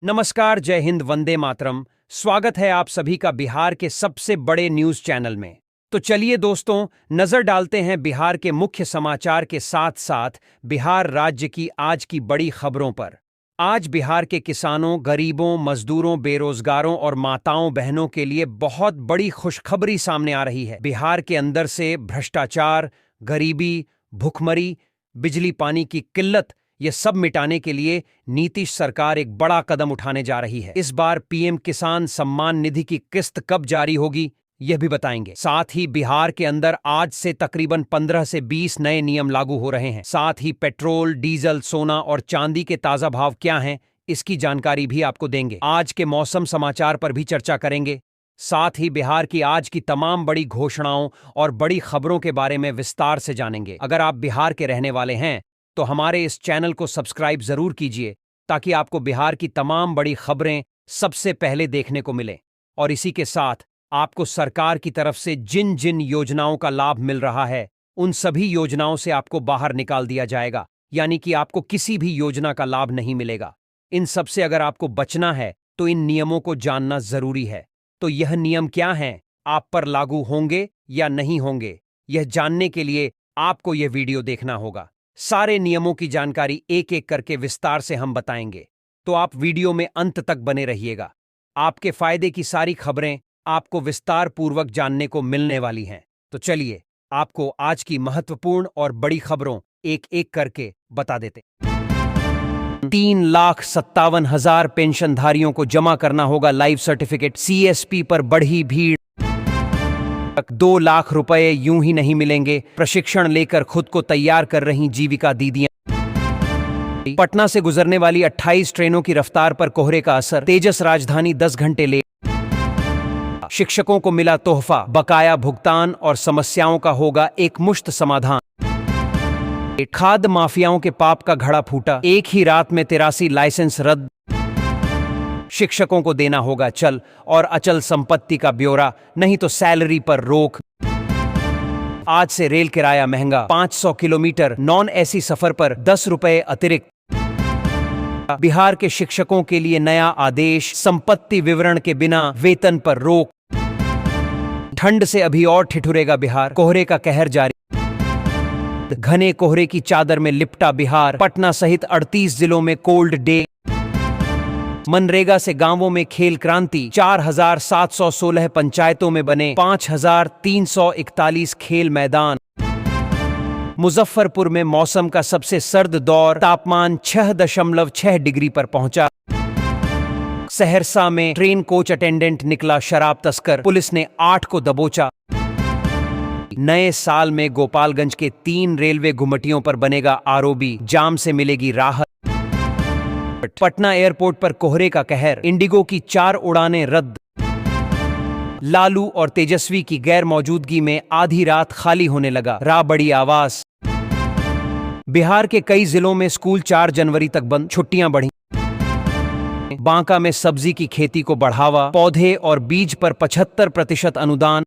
नमस्कार, जय हिंद, वंदे मातरम। स्वागत है आप सभी का बिहार के सबसे बड़े न्यूज चैनल में। तो चलिए दोस्तों, नजर डालते हैं बिहार के मुख्य समाचार के साथ साथ बिहार राज्य की आज की बड़ी खबरों पर। आज बिहार के किसानों, गरीबों, मजदूरों, बेरोजगारों और माताओं बहनों के लिए बहुत बड़ी खुशखबरी सामने आ रही है। बिहार के अंदर से भ्रष्टाचार, गरीबी, भुखमरी, बिजली पानी की किल्लत, ये सब मिटाने के लिए नीतीश सरकार एक बड़ा कदम उठाने जा रही है। इस बार पीएम किसान सम्मान निधि की किस्त कब जारी होगी, यह भी बताएंगे। साथ ही बिहार के अंदर आज से तकरीबन 15 से 20 नए नियम लागू हो रहे हैं। साथ ही पेट्रोल, डीजल, सोना और चांदी के ताजा भाव क्या हैं, इसकी जानकारी भी आपको देंगे। आज के मौसम समाचार पर भी चर्चा करेंगे। साथ ही बिहार की आज की तमाम बड़ी घोषणाओं और बड़ी खबरों के बारे में विस्तार से जानेंगे। अगर आप बिहार के रहने वाले हैं तो हमारे इस चैनल को सब्सक्राइब जरूर कीजिए, ताकि आपको बिहार की तमाम बड़ी खबरें सबसे पहले देखने को मिले। और इसी के साथ आपको सरकार की तरफ से जिन जिन योजनाओं का लाभ मिल रहा है, उन सभी योजनाओं से आपको बाहर निकाल दिया जाएगा, यानी कि आपको किसी भी योजना का लाभ नहीं मिलेगा। इन सब से अगर आपको बचना है तो इन नियमों को जानना जरूरी है। तो यह नियम क्या हैं, आप पर लागू होंगे या नहीं होंगे, यह जानने के लिए आपको यह वीडियो देखना होगा। सारे नियमों की जानकारी एक एक करके विस्तार से हम बताएंगे, तो आप वीडियो में अंत तक बने रहिएगा। आपके फायदे की सारी खबरें आपको विस्तार पूर्वक जानने को मिलने वाली हैं। तो चलिए आपको आज की महत्वपूर्ण और बड़ी खबरों एक एक करके बता देते। 3,57,000 पेंशनधारियों को जमा करना होगा लाइव सर्टिफिकेट। सीएसपी पर बढ़ी भीड़। 2 लाख रुपए यूं ही नहीं मिलेंगे। प्रशिक्षण लेकर खुद को तैयार कर रही जीविका दीदियां। पटना से गुजरने वाली 28 ट्रेनों की रफ्तार पर कोहरे का असर। तेजस राजधानी 10 घंटे लेट। शिक्षकों को मिला तोहफा। बकाया भुगतान और समस्याओं का होगा एकमुश्त समाधान। खाद्य माफियाओं के पाप का घड़ा फूटा। एक ही रात में 83 लाइसेंस रद्द। शिक्षकों को देना होगा चल और अचल संपत्ति का ब्यौरा, नहीं तो सैलरी पर रोक। आज से रेल किराया महंगा। 500 किलोमीटर नॉन एसी सफर पर 10 रुपए अतिरिक्त। बिहार के शिक्षकों के लिए नया आदेश। संपत्ति विवरण के बिना वेतन पर रोक। ठंड से अभी और ठिठुरेगा बिहार। कोहरे का कहर जारी। घने कोहरे की चादर में लिपटा बिहार। पटना सहित 38 जिलों में कोल्ड डे। मनरेगा से गांवों में खेल क्रांति। 4,716 पंचायतों में बने 5,341 खेल मैदान। मुजफ्फरपुर में मौसम का सबसे सर्द दौर। तापमान 6.6 डिग्री पर पहुंचा। सहरसा में ट्रेन कोच अटेंडेंट निकला शराब तस्कर। पुलिस ने 8 को दबोचा। नए साल में गोपालगंज के 3 रेलवे गुमटियों पर बनेगा आरओबी। जाम से मिलेगी राहत। पटना एयरपोर्ट पर कोहरे का कहर। इंडिगो की 4 उड़ानें रद्द। लालू और तेजस्वी की गैर मौजूदगी में आधी रात खाली होने लगा राबड़ी आवास। बिहार के कई जिलों में स्कूल 4 जनवरी तक बंद। छुट्टियां बढ़ी। बांका में सब्जी की खेती को बढ़ावा। पौधे और बीज पर 75% अनुदान।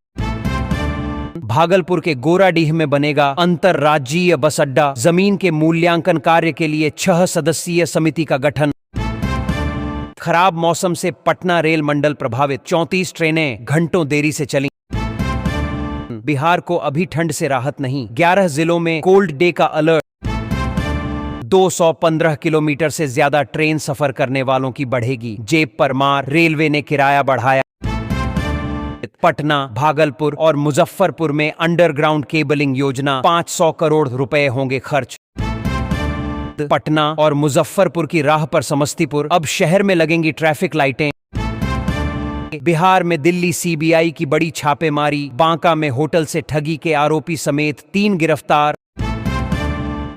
भागलपुर के गोराडीह में बनेगा अंतरराज्यीय बस अड्डा। जमीन के मूल्यांकन कार्य के लिए 6 सदस्यीय समिति का गठन। खराब मौसम से पटना रेल मंडल प्रभावित। 34 ट्रेनें घंटों देरी से चली। बिहार को अभी ठंड से राहत नहीं। 11 जिलों में कोल्ड डे का अलर्ट। 215 किलोमीटर से ज्यादा ट्रेन सफर करने वालों की बढ़ेगी जेब पर मार। रेलवे ने किराया बढ़ाया। पटना, भागलपुर और मुजफ्फरपुर में अंडरग्राउंड केबलिंग योजना। 500 करोड़ रुपए होंगे खर्च। पटना और मुजफ्फरपुर की राह पर समस्तीपुर। अब शहर में लगेंगी ट्रैफिक लाइटें। बिहार में दिल्ली सीबीआई की बड़ी छापेमारी। बांका में होटल से ठगी के आरोपी समेत 3 गिरफ्तार।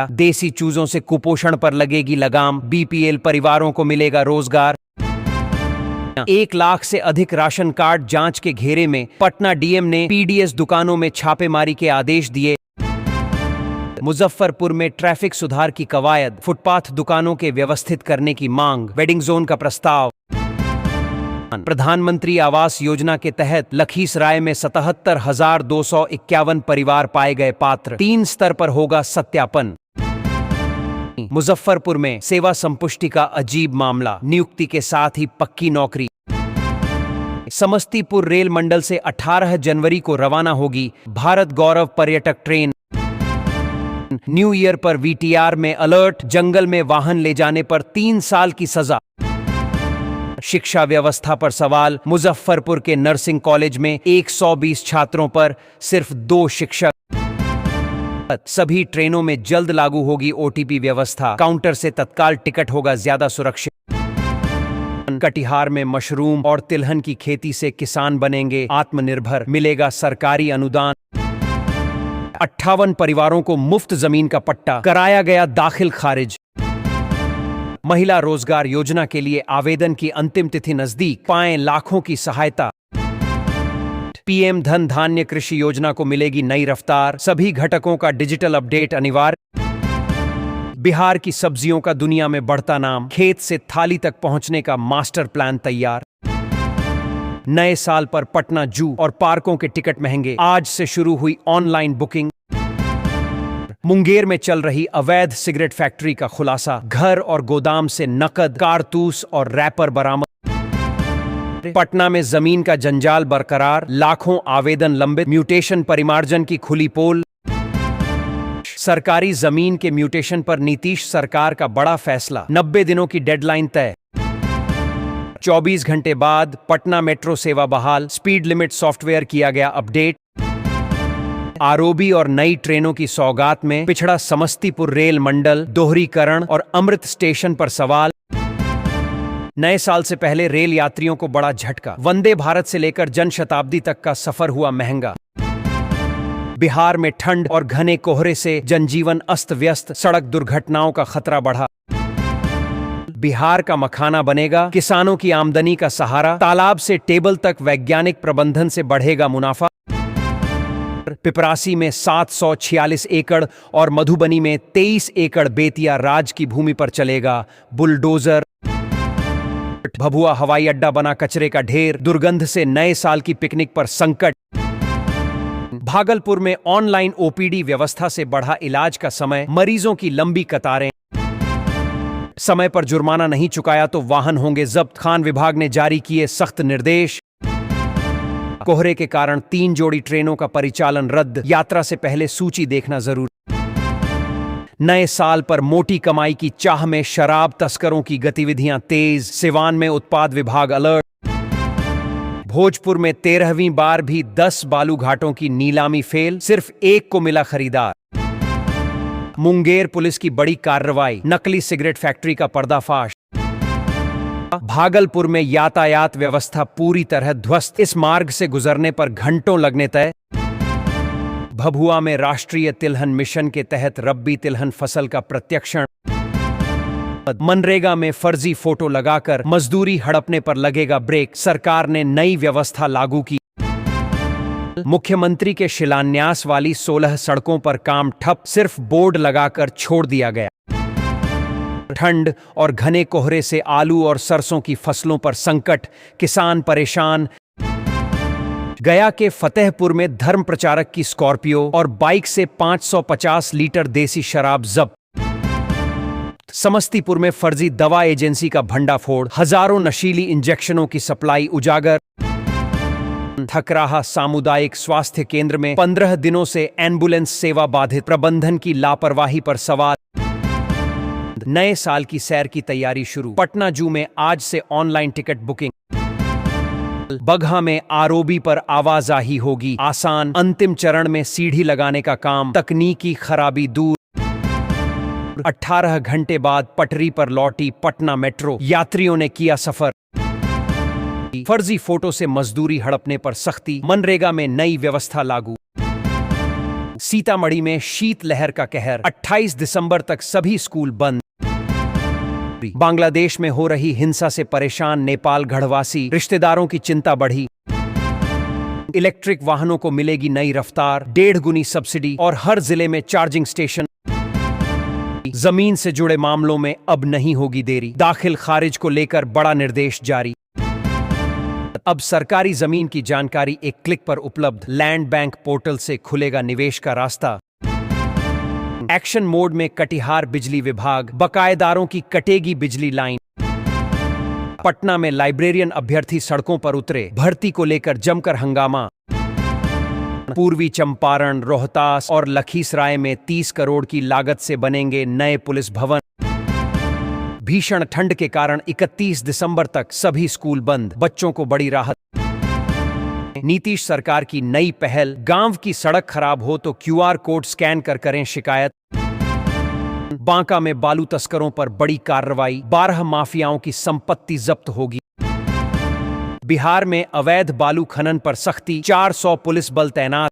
देसी चूजों से कुपोषण पर लगेगी लगाम। बीपीएल परिवारों को मिलेगा रोजगार। 1 लाख से अधिक राशन कार्ड जांच के घेरे में। पटना डीएम ने पीडीएस दुकानों में छापेमारी के आदेश दिए। मुजफ्फरपुर में ट्रैफिक सुधार की कवायद। फुटपाथ दुकानों के व्यवस्थित करने की मांग। वेडिंग जोन का प्रस्ताव। प्रधानमंत्री आवास योजना के तहत लखीसराय में 77,251 परिवार पाए गए पात्र। 3 स्तर पर होगा सत्यापन। मुजफ्फरपुर में सेवा संपुष्टि का अजीब मामला, नियुक्ति के साथ ही पक्की नौकरी। समस्तीपुर रेल मंडल से 18 जनवरी को रवाना होगी भारत गौरव पर्यटक ट्रेन। न्यू ईयर पर वीटीआर में अलर्ट, जंगल में वाहन ले जाने पर 3 साल की सजा। शिक्षा व्यवस्था पर सवाल, मुजफ्फरपुर के नर्सिंग कॉलेज में 120 छात्रों पर सिर्फ 2 शिक्षक। सभी ट्रेनों में जल्द लागू होगी ओटीपी व्यवस्था, काउंटर से तत्काल टिकट होगा ज्यादा सुरक्षित। कटिहार में मशरूम और तिलहन की खेती से किसान बनेंगे आत्मनिर्भर, मिलेगा सरकारी अनुदान। 58 परिवारों को मुफ्त जमीन का पट्टा, कराया गया दाखिल खारिज। महिला रोजगार योजना के लिए आवेदन की अंतिम तिथि नजदीक, पाएं लाखों की सहायता। पीएम धन धान्य कृषि योजना को मिलेगी नई रफ्तार, सभी घटकों का डिजिटल अपडेट अनिवार्य। बिहार की सब्जियों का दुनिया में बढ़ता नाम, खेत से थाली तक पहुंचने का मास्टर प्लान तैयार। नए साल पर पटना जू और पार्कों के टिकट महंगे, आज से शुरू हुई ऑनलाइन बुकिंग। मुंगेर में चल रही अवैध सिगरेट फैक्ट्री का खुलासा, घर और गोदाम से नकद, कारतूस और रैपर बरामद। पटना में जमीन का जंजाल बरकरार, लाखों आवेदन लंबित, म्यूटेशन परिमार्जन की खुली पोल। सरकारी जमीन के म्यूटेशन पर नीतीश सरकार का बड़ा फैसला, 90 दिनों की डेडलाइन तय। 24 घंटे बाद पटना मेट्रो सेवा बहाल, स्पीड लिमिट सॉफ्टवेयर किया गया अपडेट। आरओबी और नई ट्रेनों की सौगात में पिछड़ा समस्तीपुर रेल मंडल, दोहरीकरण और अमृत स्टेशन पर सवाल। नए साल से पहले रेल यात्रियों को बड़ा झटका, वंदे भारत से लेकर जनशताब्दी तक का सफर हुआ महंगा। बिहार में ठंड और घने कोहरे से जनजीवन अस्त व्यस्त, सड़क दुर्घटनाओं का खतरा बढ़ा। बिहार का मखाना बनेगा किसानों की आमदनी का सहारा, तालाब से टेबल तक वैज्ञानिक प्रबंधन से बढ़ेगा मुनाफा। पिपरासी में 746 एकड़ और मधुबनी में 23 एकड़ बेतिया राज की भूमि पर चलेगा बुलडोजर। भभुआ हवाई अड्डा बना कचरे का ढेर, दुर्गंध से नए साल की पिकनिक पर संकट। भागलपुर में ऑनलाइन ओपीडी व्यवस्था से बढ़ा इलाज का समय, मरीजों की लंबी कतारें। समय पर जुर्माना नहीं चुकाया तो वाहन होंगे जब्त, खान विभाग ने जारी किए सख्त निर्देश। कोहरे के कारण 3 जोड़ी ट्रेनों का परिचालन रद्द, यात्रा से पहले सूची देखना जरूरी। नए साल पर मोटी कमाई की चाह में शराब तस्करों की गतिविधियां तेज, सिवान में उत्पाद विभाग अलर्ट। भोजपुर में 13वीं बार भी 10 बालू घाटों की नीलामी फेल, सिर्फ 1 को मिला खरीदार। मुंगेर पुलिस की बड़ी कार्रवाई, नकली सिगरेट फैक्ट्री का पर्दाफाश। भागलपुर में यातायात व्यवस्था पूरी तरह ध्वस्त, इस मार्ग से गुजरने पर घंटों लगने तय। भभुआ में राष्ट्रीय तिलहन मिशन के तहत रब्बी तिलहन फसल का प्रत्यक्षण। मनरेगा में फर्जी फोटो लगाकर मजदूरी हड़पने पर लगेगा ब्रेक, सरकार ने नई व्यवस्था लागू की। मुख्यमंत्री के शिलान्यास वाली 16 सड़कों पर काम ठप, सिर्फ बोर्ड लगाकर छोड़ दिया गया। ठंड और घने कोहरे से आलू और सरसों की फसलों पर संकट, किसान परेशान। गया के फतेहपुर में धर्म प्रचारक की स्कॉर्पियो और बाइक से 550 लीटर देसी शराब जब्त। समस्तीपुर में फर्जी दवा एजेंसी का भंडाफोड़, हजारों नशीली इंजेक्शनों की सप्लाई उजागर। थकराहा सामुदायिक स्वास्थ्य केंद्र में 15 दिनों से एम्बुलेंस सेवा बाधित, प्रबंधन की लापरवाही पर सवाल। नए साल की सैर की तैयारी शुरू, पटना जू में आज से ऑनलाइन टिकट बुकिंग। बगहा में आरओबी पर आवाजाही होगी आसान, अंतिम चरण में सीढ़ी लगाने का काम, तकनीकी खराबी दूर। 18 घंटे बाद पटरी पर लौटी पटना मेट्रो, यात्रियों ने किया सफर। फर्जी फोटो से मजदूरी हड़पने पर सख्ती, मनरेगा में नई व्यवस्था लागू। सीतामढ़ी में शीतलहर का कहर, 28 दिसंबर तक सभी स्कूल बंद। बांग्लादेश में हो रही हिंसा से परेशान नेपाल गढ़वासी, रिश्तेदारों की चिंता बढ़ी। इलेक्ट्रिक वाहनों को मिलेगी नई रफ्तार, 1.5 गुनी सब्सिडी और हर जिले में चार्जिंग स्टेशन। जमीन से जुड़े मामलों में अब नहीं होगी देरी, दाखिल खारिज को लेकर बड़ा निर्देश जारी। अब सरकारी जमीन की जानकारी एक क्लिक पर उपलब्ध, लैंड बैंक पोर्टल से खुलेगा निवेश का रास्ता। एक्शन मोड में कटिहार बिजली विभाग, बकायेदारों की कटेगी बिजली लाइन। पटना में लाइब्रेरियन अभ्यर्थी सड़कों पर उतरे, भर्ती को लेकर जमकर हंगामा। पूर्वी चंपारण, रोहतास और लखीसराय में 30 करोड़ की लागत से बनेंगे नए पुलिस भवन। भीषण ठंड के कारण 31 दिसंबर तक सभी स्कूल बंद, बच्चों को बड़ी राहत। नीतीश सरकार की नई पहल, गांव की सड़क खराब हो तो QR कोड स्कैन कर करें शिकायत। बांका में बालू तस्करों पर बड़ी कार्रवाई, 12 माफियाओं की संपत्ति जब्त होगी। बिहार में अवैध बालू खनन पर सख्ती, 400 पुलिस बल तैनात।